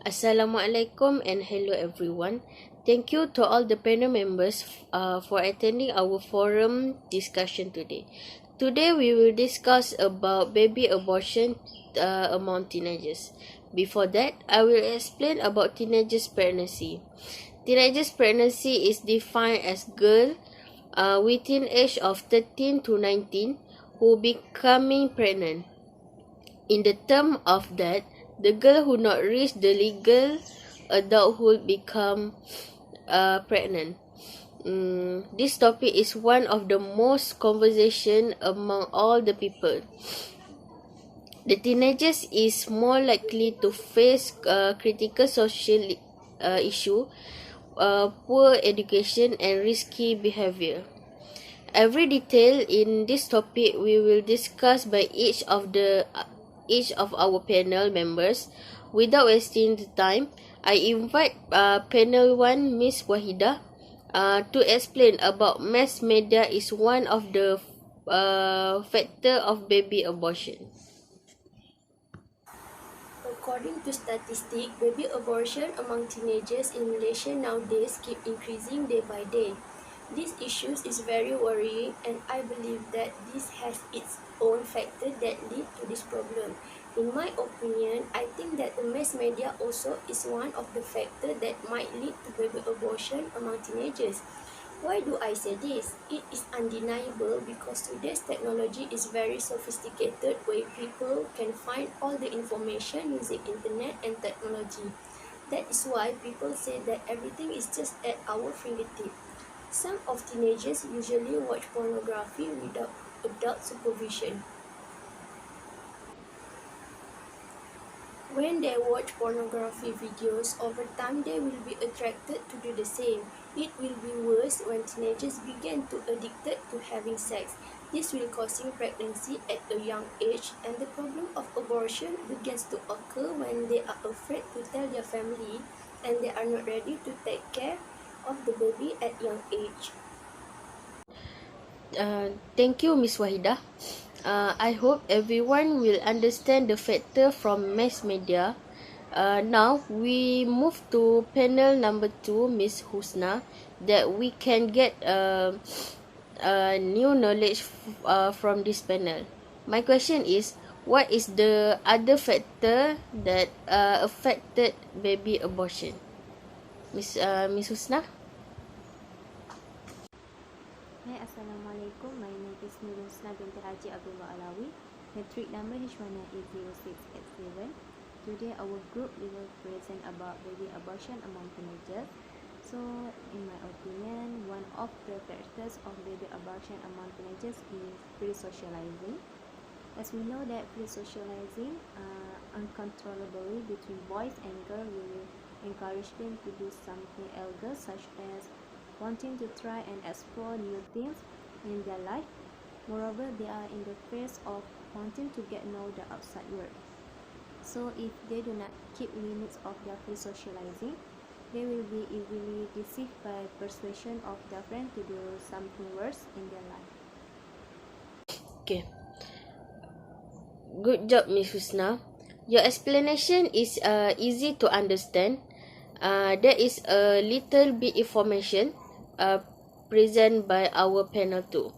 Assalamualaikum and hello everyone. Thank you to all the panel members for attending our forum discussion today. Today we will discuss about baby abortion among teenagers. Before that, I will explain about teenagers pregnancy. Teenagers pregnancy is defined as girl within age of 13 to 19 who becoming pregnant. In the term of that, the girl who not reach the legal adulthood become pregnant. This topic is one of the most conversation among all the people. The teenagers is more likely to face critical social issue, poor education and risky behavior. Every detail in this topic we will discuss by each of our panel members. Without wasting the time, I invite panel 1 Miss Wahidah to explain about mass media is one of the factor of baby abortion. According to statistics, baby abortion among teenagers in Malaysia nowadays keep increasing day by day. This issue is very worrying, and I believe that this has its own factors that lead to this problem. In my opinion, I think that the mass media also is one of the factors that might lead to baby abortion among teenagers. Why do I say this? It is undeniable because today's technology is very sophisticated where people can find all the information using internet and technology. That is why people say that everything is just at our fingertips. Some of teenagers usually watch pornography without adult supervision. When they watch pornography videos, over time they will be attracted to do the same. It will be worse when teenagers begin to addicted to having sex. This will causing pregnancy at a young age, and the problem of abortion begins to occur when they are afraid to tell their family and they are not ready to take care of the baby at young age. Thank you, Miss Wahidah. I hope everyone will understand the factor from mass media. Now we move to panel number 2, Miss Husna, that we can get new knowledge from this panel. My question is, what is the other factor that affected baby abortion? Miss Husna? Hai, Assalamualaikum. My name is NURUL binti Haji ABDULLAH ALAWI. Metric number HUSNA is 0687. Today our group will present about baby abortion among teenagers. So, in my opinion, one of the factors of baby abortion among teenagers is free socializing. As we know that free socializing uncontrollably between boys and girls will encourage them to do something illegal, such as wanting to try and explore new things in their life. Moreover, they are in the phase of wanting to get know the outside world. So if they do not keep limits of their free socializing, they will be easily deceived by persuasion of their friend to do something worse in their life. Okay. Good job, Miss Husna. Your explanation is easy to understand. There is a little bit information present by our panel 2.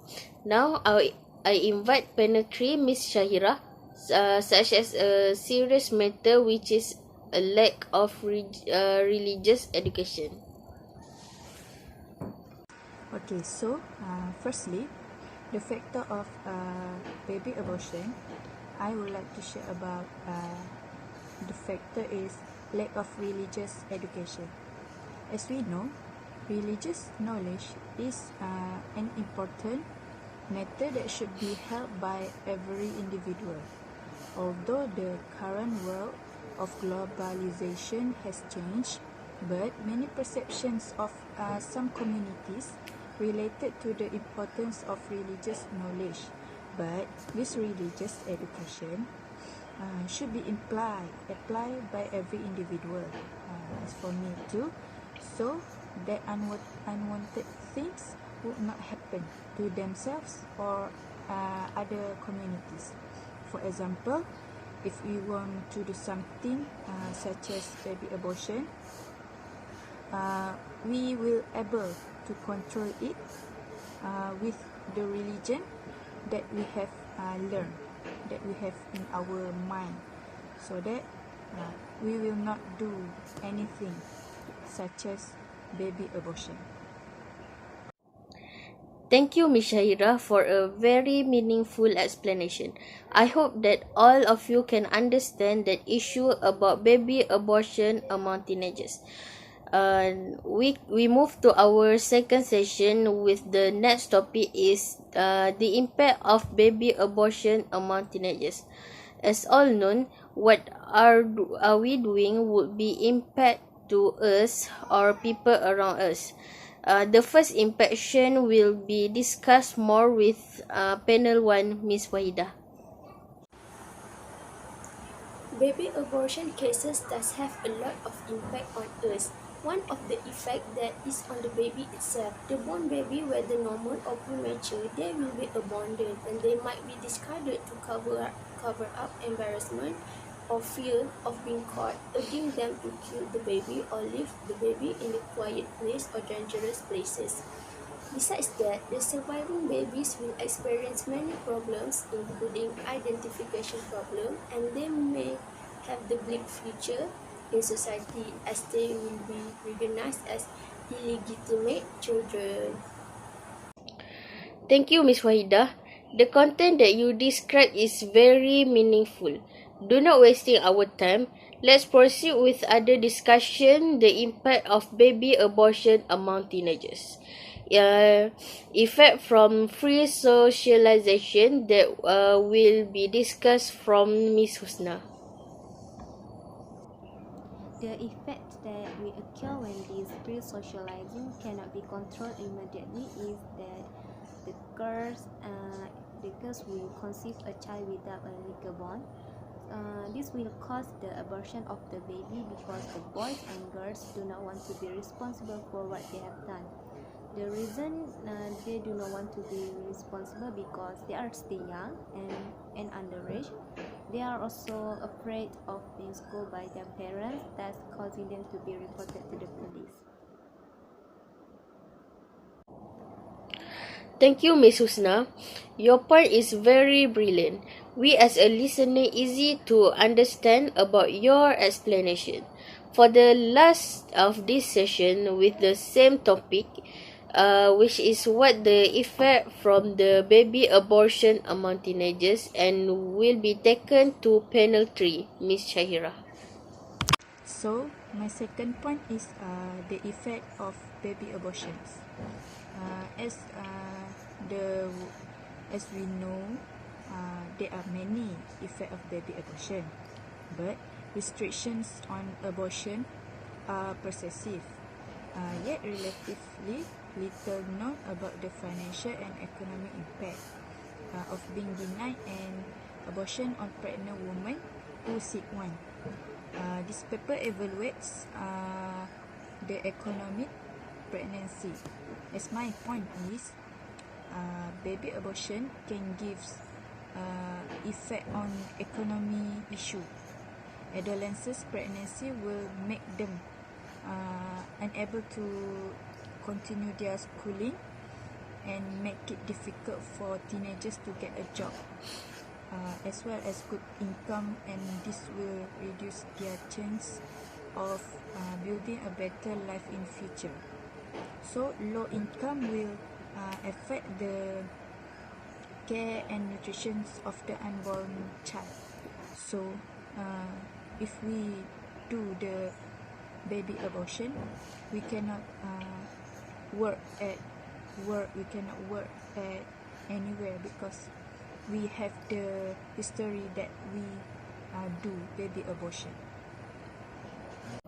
Now I invite panel 3, Miss SYAHIRA, such as a serious matter which is a lack of religious education. Okay, so firstly, the factor of baby abortion, I would like to share about the factor is lack of religious education. As we know, religious knowledge is an important matter that should be held by every individual. Although the current world of globalization has changed, but many perceptions of some communities related to the importance of religious knowledge. But this religious education should be applied by every individual, as for me too, so that unwanted things would not happen to themselves or other communities. For example, if we want to do something such as baby abortion, we will able to control it with the religion that we have learned, that we have in our mind, so that we will not do anything such as baby abortion. Thank you, Ms. Syahira, for a very meaningful explanation. I hope that all of you can understand that issue about baby abortion among teenagers. We move to our second session with the next topic is the impact of baby abortion among teenagers. As all known, what are we doing would be impact to us or people around us. The first impression will be discussed more with panel 1, Ms. Wahidah. Baby abortion cases does have a lot of impact on us. One of the effects that is on the baby itself. The born baby, whether normal or premature, they will be abandoned and they might be discarded to cover up embarrassment or fear of being caught, urging them to kill the baby or leave the baby in a quiet place or dangerous places. Besides that, the surviving babies will experience many problems, including identification problem, and they may have the bleak future in society as they will be recognized as illegitimate children. Thank you, Ms. Wahidah. The content that you described is very meaningful. Do not wasting our time. Let's proceed with other discussion, the impact of baby abortion among teenagers. Effect from free socialization that will be discussed from Ms. Husna. The effect that will occur when this free socializing cannot be controlled immediately is that the girls will conceive a child without a legal bond. This will cause the abortion of the baby because the boys and girls do not want to be responsible for what they have done. The reason they do not want to be responsible because they are still young and underage. They are also afraid of being scolded by their parents, thus causing them to be reported to the police. Thank you, Ms. Husna. Your point is very brilliant. We as a listener easy to understand about your explanation. For the last of this session with the same topic, which is what the effect from the baby abortion among teenagers, and will be taken to panel 3, Ms. Syahira. So my second point is the effect of baby abortions. As we know, there are many effects of baby abortion, but restrictions on abortion are pervasive. Yet relatively little known about the financial and economic impact of being denied an abortion on pregnant women who seek one. This paper evaluates the economic pregnancy. As my point is, baby abortion can give effect on economy issue. Adolescents' pregnancy will make them unable to continue their schooling and make it difficult for teenagers to get a job, as well as good income, and this will reduce their chance of building a better life in future. So low income will affect the care and nutrition of the unborn child. So if we do the baby abortion, we cannot work at anywhere because we have the history that we do baby abortion.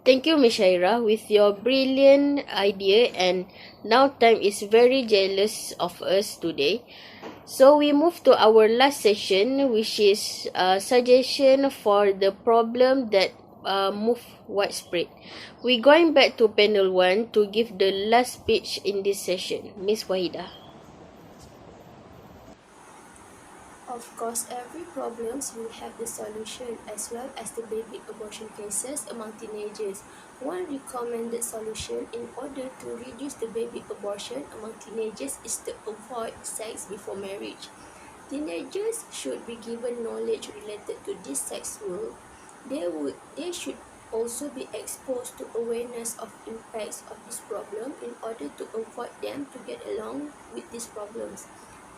Thank you, Ms. Syahira, with your brilliant idea, and now time is very jealous of us today. So we move to our last session, which is a suggestion for the problem that move widespread. We're going back to panel 1 to give the last speech in this session. Ms. Wahidah. Of course, every problem will have the solution, as well as the baby abortion cases among teenagers. One recommended solution in order to reduce the baby abortion among teenagers is to avoid sex before marriage. Teenagers should be given knowledge related to this sex world. They should also be exposed to awareness of impacts of this problem in order to avoid them to get along with these problems.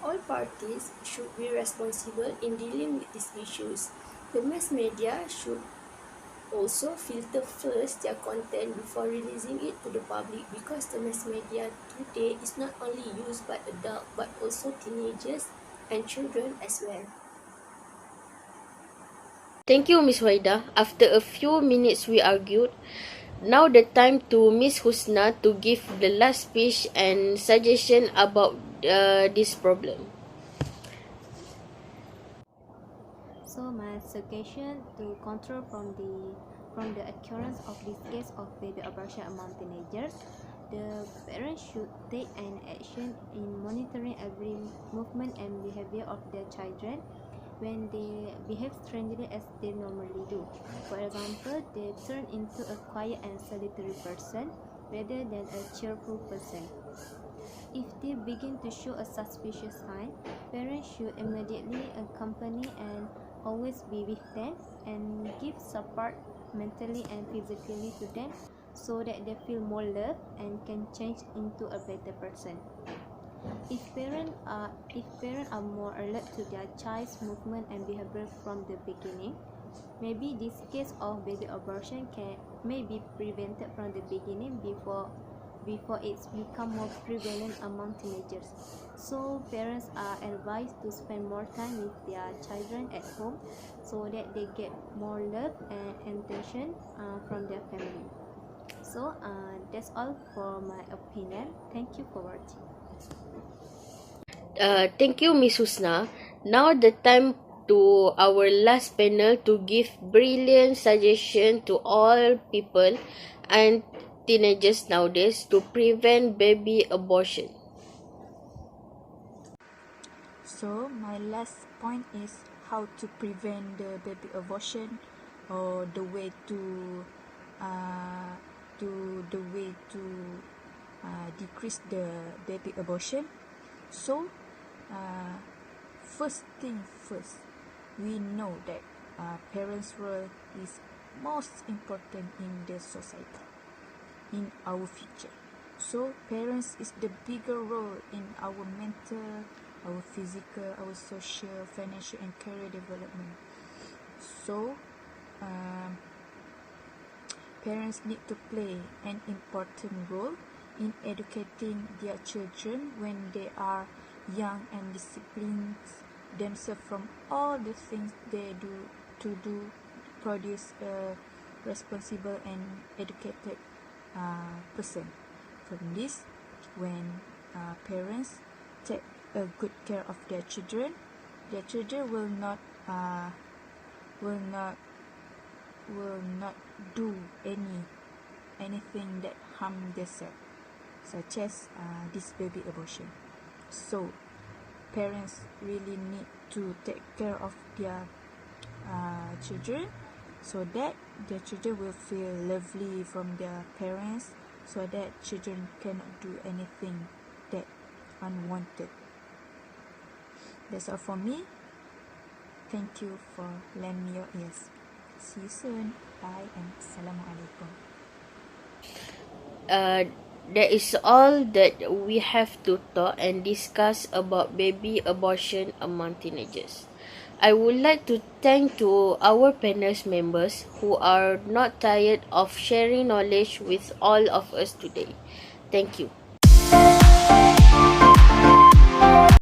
All parties should be responsible in dealing with these issues. The mass media should also filter first their content before releasing it to the public, because the mass media today is not only used by adults but also teenagers and children as well. Thank you, Miss Wahidah. After a few minutes we argued, now the time to Miss Husna to give the last speech and suggestion about this problem. So my suggestion to control from the occurrence of this case of baby abortion among teenagers, the parents should take an action in monitoring every movement and behavior of their children when they behave strangely as they normally do. For example, they turn into a quiet and solitary person rather than a cheerful person. If they begin to show a suspicious sign, parents should immediately accompany and always be with them and give support mentally and physically to them so that they feel more loved and can change into a better person. If parents are more alert to their child's movement and behavior from the beginning, maybe this case of baby abortion may be prevented from the beginning before it's become more prevalent among teenagers. So parents are advised to spend more time with their children at home so that they get more love and attention from their family. So that's all for my opinion. Thank you for watching. Thank you, Miss Husna. Now the time to our last panel to give brilliant suggestion to all people and teenagers nowadays to prevent baby abortion. So my last point is how to prevent the baby abortion, or the way to decrease the baby abortion. So first thing first, we know that parents' role is most important in the society, in our future. So parents is the bigger role in our mental, our physical, our social, financial and career development. So parents need to play an important role in educating their children when they are young and discipline themselves from all the things they do to produce a responsible and educated person. From this, when parents take a good care of their children will not do anything that harm themselves, such as this baby abortion. So parents really need to take care of their children so that their children will feel lovely from their parents, so that children cannot do anything that unwanted. That's all for me. Thank you for lending me your ears. See you soon. Bye and Assalamualaikum. That is all that we have to talk and discuss about baby abortion among teenagers. I would like to thank to our panel's members who are not tired of sharing knowledge with all of us today. Thank you.